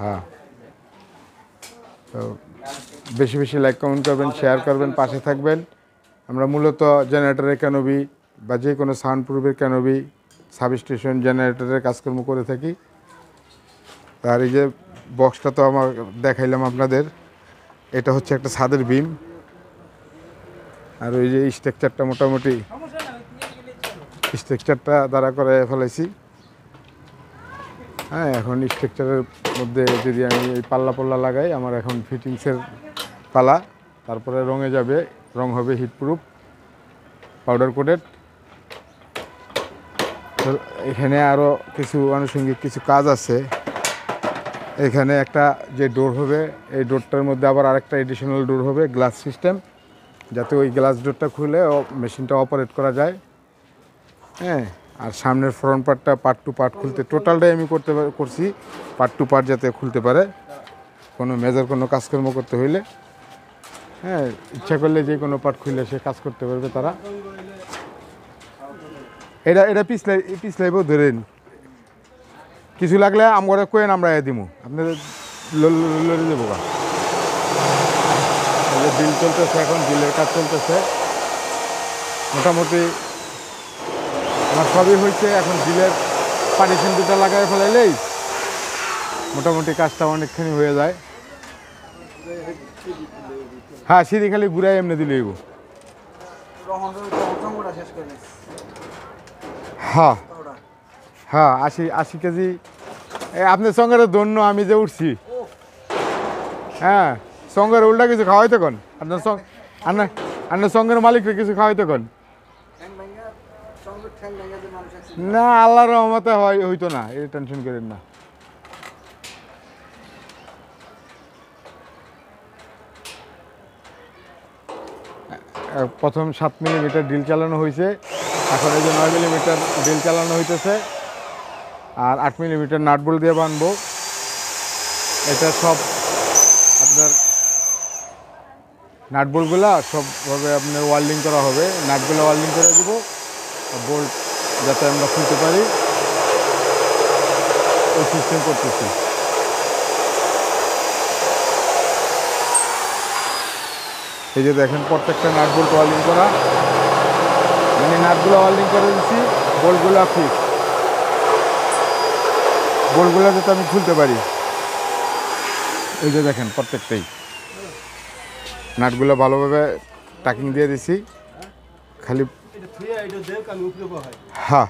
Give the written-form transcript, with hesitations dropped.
হ্যাঁ, তো বেশি বেশি লাইক কমেন্ট করবেন, শেয়ার করবেন, পাশে থাকবেন। আমরা মূলত জেনারেটরের ক্যানোপি বা যে কোনো সাউন্ড প্রুফের ক্যানোপি, সাবস্টেশন, জেনারেটরের কাজকর্ম করে থাকি। আর এই যে বক্সটা তো আমার দেখাইলাম আপনাদের, এটা হচ্ছে একটা ছাদের বিম। আর ওই যে স্ট্রাকচারটা মোটামুটি স্ট্রাকচারটা দ্বারা করে ফেলেছি। হ্যাঁ, এখন স্ট্রাকচারের মধ্যে যদি আমি এই পাল্লা লাগাই, আমার এখন ফিটিংসের পালা। তারপরে রঙে যাবে, রং হবে হিটপ্রুফ, পাউডার কোটেড। তো এখানে আরও কিছু আনুষঙ্গিক কিছু কাজ আছে। এখানে একটা যে ডোর হবে, এই ডোরটার মধ্যে আবার আরেকটা এডিশনাল ডোর হবে গ্লাস সিস্টেম, যাতে ওই গ্লাস ডোরটা খুলে মেশিনটা অপারেট করা যায়। হ্যাঁ, আর সামনের ফ্রন্ট পার্টটা পার্ট টু পার্ট খুলতে, টোটালটাই আমি করছি পার্ট টু পার্ট যাতে খুলতে পারে কোনো মেজর কোনো কাজকর্ম করতে হইলে। হ্যাঁ, ইচ্ছা করলে যে কোনো পার্ট খুলে সে কাজ করতে পারবে তারা। এটা পিছলাইবও ধরেন, কিছু লাগলে আমরা কোয়েন, আমরা দিমু আপনাদের লড়ে দেবো। বিল চলতেছে, এখন বিলের কাজ চলতেছে। মোটামুটি আমার সবই হয়েছে, এখন বিলের পার্টিশন দুটো লাগাই ফেলাইলেই মোটামুটি কাজটা অনেকখানি হয়ে যায়। হ্যাঁ, সিঁড়ি খালি ঘুরাই এমনি দিলেই। হ্যাঁ হ্যাঁ, 80 কেজি আপনার সঙ্গে ধন্য আমি যে উঠছি। হ্যাঁ, সঙ্গের উল্টা কিছু খাওয়াইতে কোন আপনার আপনার সঙ্গের মালিককে কিছু খাওয়াইতে কোন না, আল্লাহর রহমতে হইতো না, এই টেনশন করেন না। প্রথম 7 মিলিমিটার ড্রিল চালানো হয়েছে, এখন এই যে 9 মিলিমিটার ড্রিল চালানো হইতেছে, আর 8 মিলিমিটার নাটবোল্ট দিয়ে বানবো। এটা সব আপনার নাটবোল্টগুলো সবভাবে আপনার ওয়েল্ডিং করা হবে, নাটগুলো ওয়েল্ডিং করে দেবো, বোল্ট যাতে আমরা খুলতে পারি ওই সিস্টেম করতেছি। এই যে দেখেন প্রত্যেকটা নাট বোল্ট ওয়েল্ডিং করা, মানে নাটগুলো ওয়েল্ডিং করে দিচ্ছি, বোল্টগুলো ফিক্স, বোল্টগুলো যাতে আমি খুলতে পারি। এই যে দেখেন প্রত্যেকটাই নাটগুলো ভালোভাবে টাকিং দিয়ে দিছি, খালি হ্যাঁ